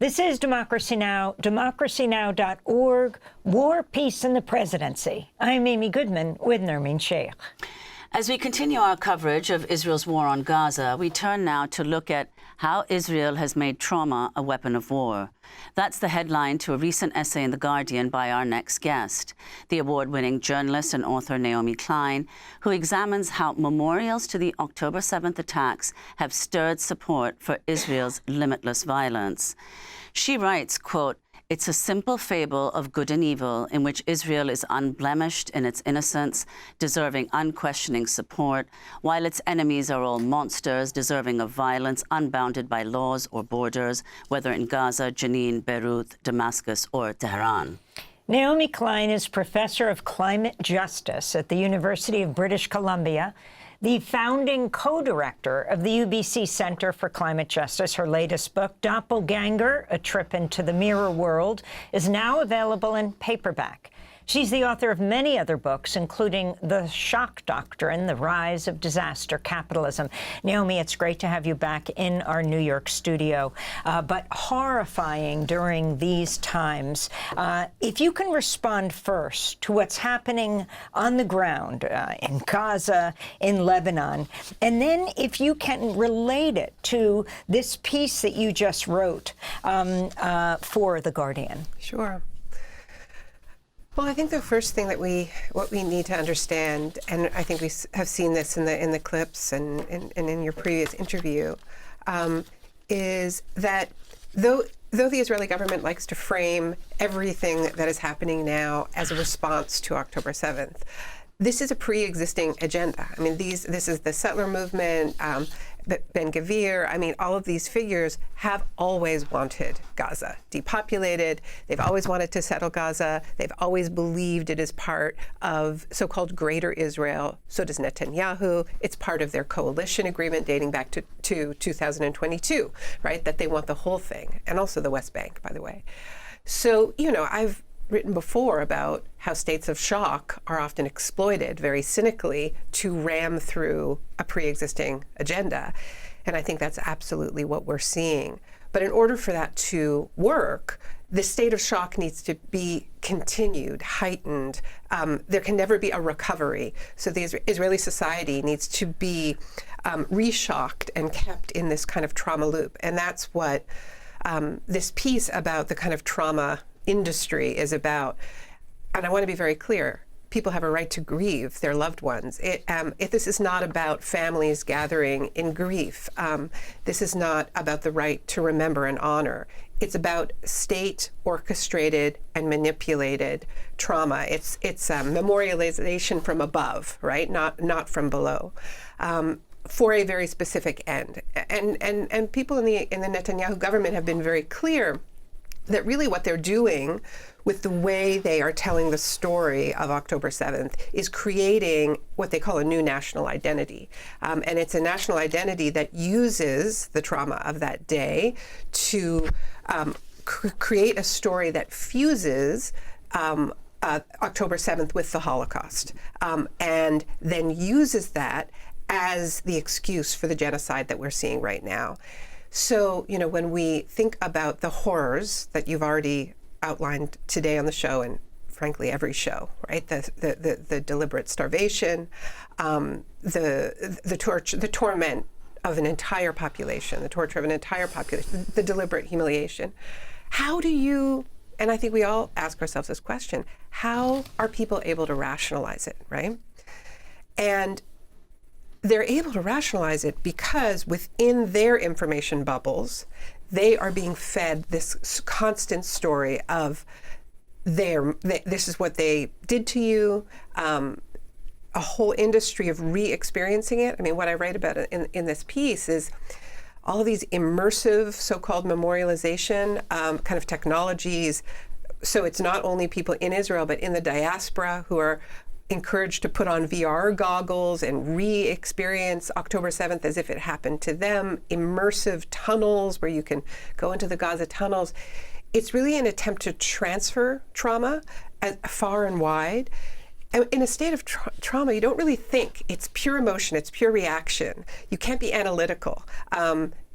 This is Democracy Now!, democracynow.org, War, Peace, and the Presidency. I'm Amy Goodman with Nermeen Sheikh. As we continue our coverage of Israel's war on Gaza, we turn now to look at how Israel has made trauma a weapon of war. That's the headline to a recent essay in The Guardian by our next guest, the award-winning journalist and author Naomi Klein, who examines how memorials to the October 7th attacks have stirred support for Israel's limitless violence. She writes, quote, "It's a simple fable of good and evil in which Israel is unblemished in its innocence, deserving unquestioning support, while its enemies are all monsters deserving of violence unbounded by laws or borders, whether in Gaza, Jenin, Beirut, Damascus, or Tehran." Naomi Klein is professor of climate justice at the University of British Columbia, the founding co-director of the UBC Center for Climate Justice. Her latest book, Doppelganger, A Trip into the Mirror World, is now available in paperback. She's the author of many other books, including The Shock Doctrine, The Rise of Disaster Capitalism. Naomi, it's great to have you back in our New York studio, but horrifying during these times. If you can respond first to what's happening on the ground in Gaza, in Lebanon, and then if you can relate it to this piece that you just wrote for The Guardian. Sure. Well, I think the first thing that what we need to understand, and I think we have seen this in the clips and in your previous interview, is that though the Israeli government likes to frame everything that is happening now as a response to October 7th, this is a pre-existing agenda. I mean, this is the settler movement, Ben Gvir. I mean, all of these figures have always wanted Gaza depopulated. They've always wanted to settle Gaza. They've always believed it is part of so-called Greater Israel. So does Netanyahu. It's part of their coalition agreement dating back to 2022, right? That they want the whole thing, and also the West Bank, by the way. So, I've written before about how states of shock are often exploited very cynically to ram through a pre-existing agenda. And I think that's absolutely what we're seeing. But in order for that to work, the state of shock needs to be continued, heightened. There can never be a recovery. So the Israeli society needs to be re-shocked and kept in this kind of trauma loop. And that's what this piece about the kind of trauma industry is about. And I want to be very clear. People have a right to grieve their loved ones. This is not about families gathering in grief. This is not about the right to remember and honor. It's about state-orchestrated and manipulated trauma. It's memorialization from above, right? Not from below. For a very specific end. And people in the Netanyahu government have been very clear that really what they're doing with the way they are telling the story of October 7th is creating what they call a new national identity. And it's a national identity that uses the trauma of that day to create a story that fuses October 7th with the Holocaust, and then uses that as the excuse for the genocide that we're seeing right now. So, when we think about the horrors that you've already outlined today on the show, and frankly every show, right? The deliberate starvation, the torment of an entire population, the torture of an entire population, the deliberate humiliation. How do you, and I think we all ask ourselves this question, how are people able to rationalize it, right? And they're able to rationalize it because within their information bubbles, they are being fed this constant story of this is what they did to you, a whole industry of re-experiencing it. I mean, what I write about in this piece is all of these immersive so-called memorialization kind of technologies. So it's not only people in Israel, but in the diaspora who are encouraged to put on VR goggles and re-experience October 7th as if it happened to them, immersive tunnels where you can go into the Gaza tunnels. It's really an attempt to transfer trauma far and wide. And in a state of trauma, you don't really think. It's pure emotion, it's pure reaction. You can't be analytical.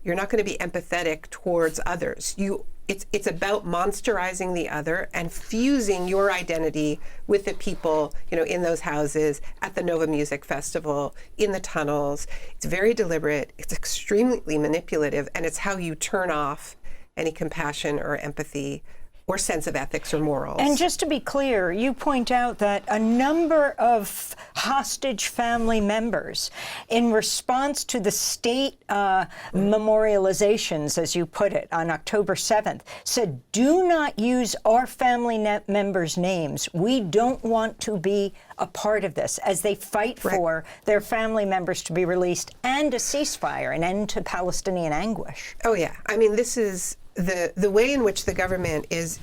You're not going to be empathetic towards others. You it's about monsterizing the other and fusing your identity with the people, in those houses, at the Nova Music Festival, in the tunnels. It's very deliberate. It's extremely manipulative, and it's how you turn off any compassion or empathy or sense of ethics or morals. And just to be clear, you point out that a number of hostage family members, in response to the state memorializations, as you put it, on October 7th, said, do not use our family members' names. We don't want to be a part of this, as they fight for their family members to be released and a ceasefire, an end to Palestinian anguish. Oh, yeah. I mean, this is the way in which the government is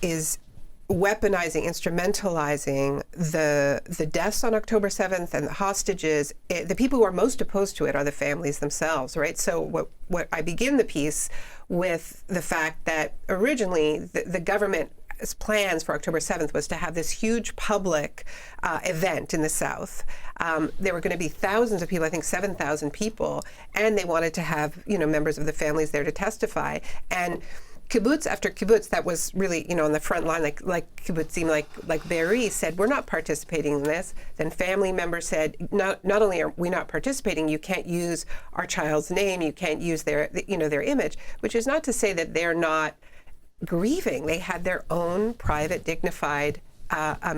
weaponizing, instrumentalizing the deaths on October 7th and the hostages. The people who are most opposed to it are the families themselves, right? So what I begin the piece with the fact that originally the government's plans for October 7th was to have this huge public event in the South. There were going to be thousands of people, I think 7,000 people, and they wanted to have, members of the families there to testify. And kibbutz after kibbutz that was really, on the front line, like kibbutzim, like Be'eri said, we're not participating in this. Then family members said, not only are we not participating, you can't use our child's name, you can't use their image, which is not to say that they're not grieving. They had their own private, dignified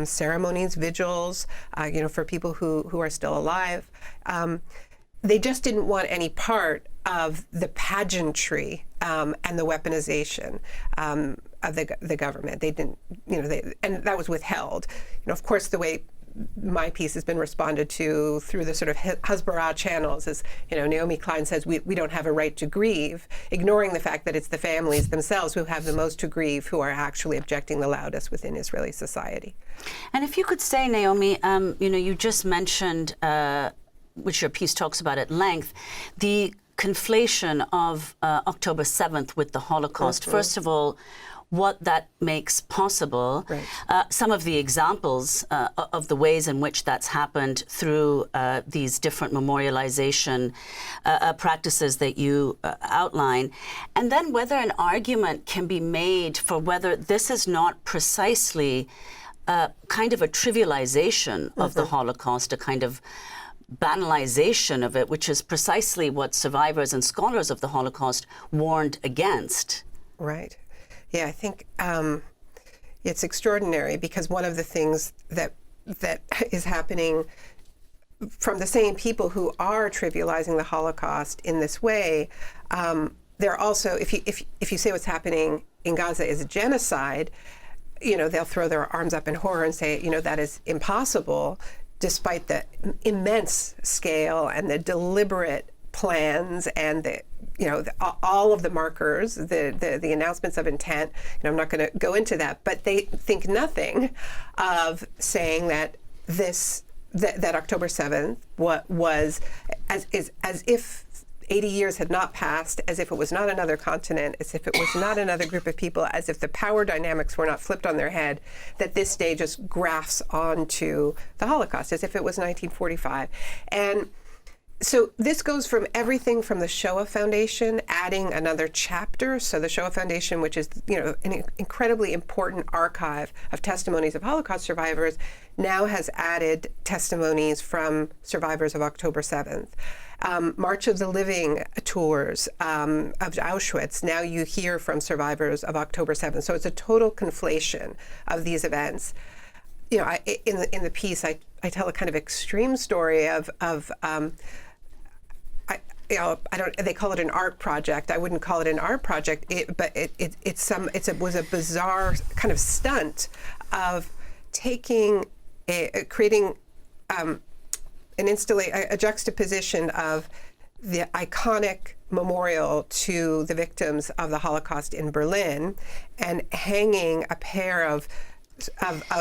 ceremonies, vigils, for people who are still alive. They just didn't want any part of the pageantry and the weaponization of the government. They didn't, and that was withheld. Of course, the way my piece has been responded to through the sort of Hasbara channels is, Naomi Klein says we don't have a right to grieve, ignoring the fact that it's the families themselves who have the most to grieve, who are actually objecting the loudest within Israeli society. And if you could say, Naomi, you just mentioned, which your piece talks about at length, the conflation of October 7th with the Holocaust. Mm-hmm. First of all, what that makes possible, some of the examples of the ways in which that's happened through these different memorialization practices that you outline, and then whether an argument can be made for whether this is not precisely kind of a trivialization of the Holocaust, a kind of banalization of it, which is precisely what survivors and scholars of the Holocaust warned against. Right. Yeah, I think it's extraordinary because one of the things that is happening from the same people who are trivializing the Holocaust in this way, they're also, if you say what's happening in Gaza is a genocide, they'll throw their arms up in horror and say, that is impossible, despite the immense scale and the deliberate plans and all of the markers, the announcements of intent. I'm not going to go into that, but they think nothing of saying that that October 7th was as if 80 years had not passed, as if it was not another continent, as if it was not another group of people, as if the power dynamics were not flipped on their head, that this day just grafts onto the Holocaust, as if it was 1945. And so this goes from everything from the Shoah Foundation adding another chapter. So the Shoah Foundation, which is an incredibly important archive of testimonies of Holocaust survivors, now has added testimonies from survivors of October 7th. March of the Living tours of Auschwitz. Now you hear from survivors of October 7th. So it's a total conflation of these events. In the piece, I tell a kind of extreme story of they call it an art project. I wouldn't call it an art project, but it was a bizarre kind of stunt of creating a juxtaposition of the iconic memorial to the victims of the Holocaust in Berlin and hanging a pair of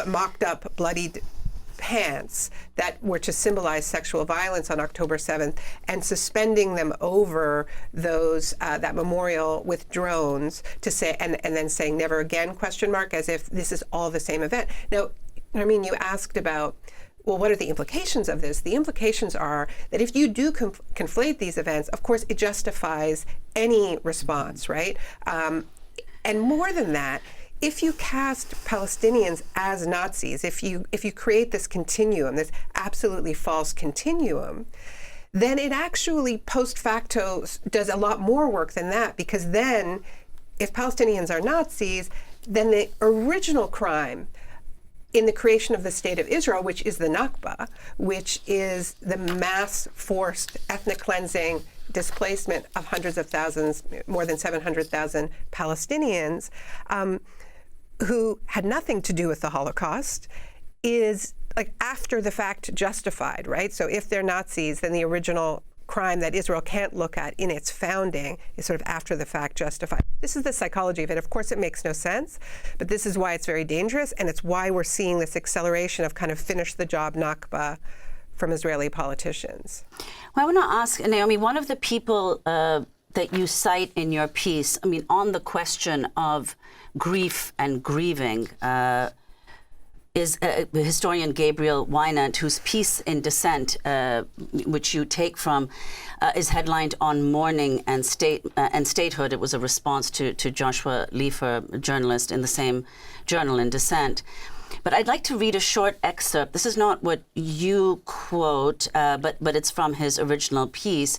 mocked up, bloodied pants that were to symbolize sexual violence on October 7th, and suspending them over that memorial with drones to say, and then saying "never again?" ? As if this is all the same event. Now, you asked about, well, what are the implications of this? The implications are that if you do conflate these events, of course, it justifies any response, right? And more than that, if you cast Palestinians as Nazis, if you create this continuum, this absolutely false continuum, then it actually post facto does a lot more work than that, because then if Palestinians are Nazis, then the original crime in the creation of the State of Israel, which is the Nakba, which is the mass forced ethnic cleansing, displacement of hundreds of thousands, more than 700,000 Palestinians, who had nothing to do with the Holocaust, is like after the fact justified, right? So if they're Nazis, then the original crime that Israel can't look at in its founding is sort of after the fact justified. This is the psychology of it. Of course, it makes no sense, but this is why it's very dangerous, and it's why we're seeing this acceleration of kind of finish the job Nakba from Israeli politicians. Well, I want to ask, Naomi, one of the people that you cite in your piece, I mean, on the question of grief and grieving, is historian Gabriel Wynant, whose piece in Dissent, which you take from, is headlined on mourning and statehood. It was a response to Joshua Leifer, a journalist in the same journal in Dissent. But I'd like to read a short excerpt. This is not what you quote, but it's from his original piece.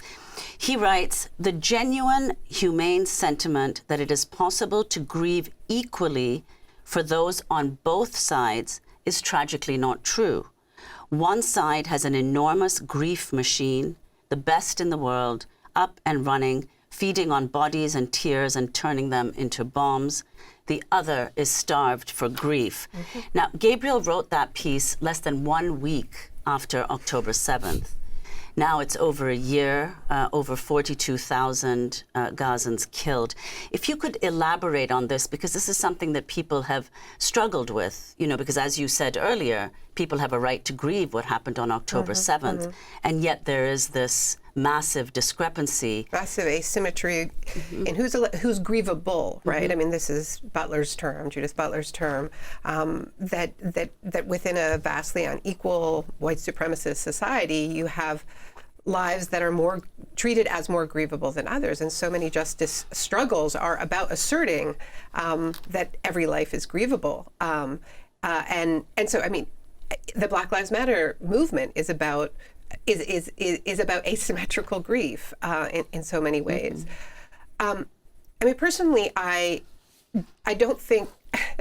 He writes, "The genuine humane sentiment that it is possible to grieve equally for those on both sides is tragically not true. One side has an enormous grief machine, the best in the world, up and running, feeding on bodies and tears and turning them into bombs. The other is starved for grief." Mm-hmm. Now, Gabriel wrote that piece less than 1 week after October 7th. Now it's over a year, over 42,000 Gazans killed. If you could elaborate on this, because this is something that people have struggled with, you know, because as you said earlier, people have a right to grieve what happened on October 7th, and yet there is this massive discrepancy. Massive asymmetry in who's grievable, right? I mean, this is Butler's term, Judith Butler's term, that within a vastly unequal white supremacist society, you have lives that are more treated as more grievable than others. And so many justice struggles are about asserting that every life is grievable. And so, I mean, the Black Lives Matter movement is about asymmetrical grief in so many ways. I mean, personally, I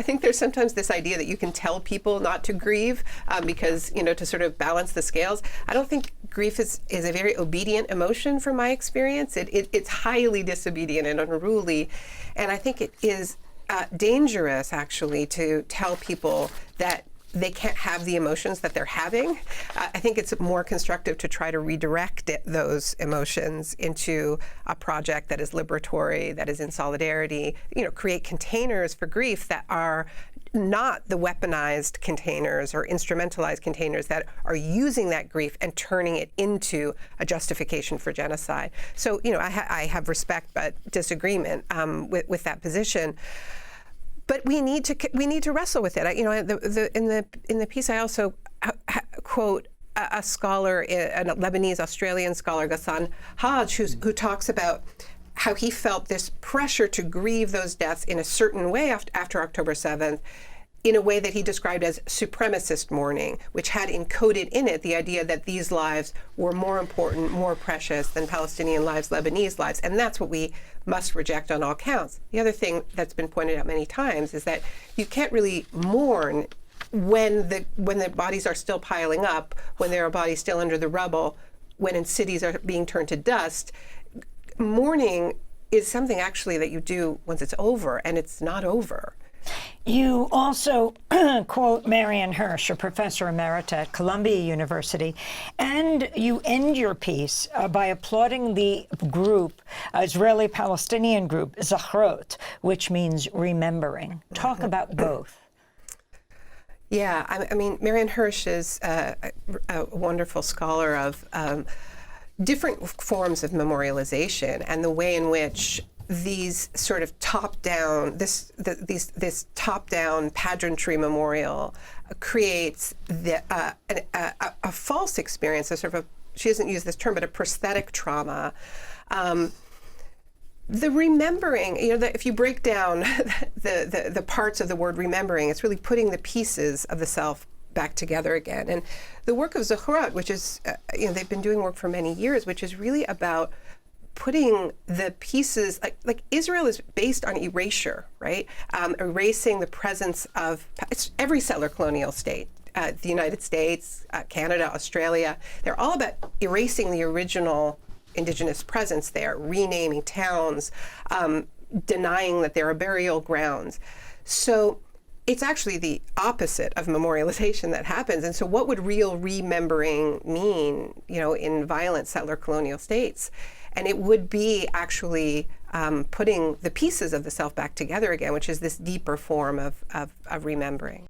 think there's sometimes this idea that you can tell people not to grieve because, you know, to sort of balance the scales. I don't think grief is a very obedient emotion from my experience. It's highly disobedient and unruly. And I think it is dangerous, actually, to tell people that they can't have the emotions that they're having. I think it's more constructive to try to redirect those emotions into a project that is liberatory, that is in solidarity, you know, create containers for grief that are not the weaponized containers or instrumentalized containers that are using that grief and turning it into a justification for genocide. So, you know, I have respect but disagreement with that position. But we need to wrestle with it. You know, in the piece, I also quote a scholar, a Lebanese Australian scholar, Ghassan Haj, who talks about how he felt this pressure to grieve those deaths in a certain way after October 7th, in a way that he described as supremacist mourning, which had encoded in it the idea that these lives were more important, more precious than Palestinian lives, Lebanese lives, and that's what we must reject on all counts. The other thing that's been pointed out many times is that you can't really mourn when the bodies are still piling up, when there are bodies still under the rubble, when cities are being turned to dust. Mourning is something actually that you do once it's over, and it's not over. You also quote Marian Hirsch, a professor emerita at Columbia University, and you end your piece by applauding the group, Israeli-Palestinian group, Zachrot, which means remembering. Talk about both. Yeah, I mean, Marian Hirsch is a wonderful scholar of different forms of memorialization and the way in which these sort of top-down, this top-down pageantry memorial creates a false experience, a sort of she doesn't use this term, but a prosthetic trauma The remembering, if you break down the parts of the word remembering, it's really putting the pieces of the self back together again. And the work of Zochrot, which is, they've been doing work for many years, which is really about putting the pieces, like Israel is based on erasure, right? Erasing the presence of every settler colonial state. The United States, Canada, Australia, they're all about erasing the original indigenous presence there, renaming towns, denying that there are burial grounds. So it's actually the opposite of memorialization that happens. And so what would real remembering mean, in violent settler colonial states? And it would be actually putting the pieces of the self back together again, which is this deeper form of remembering.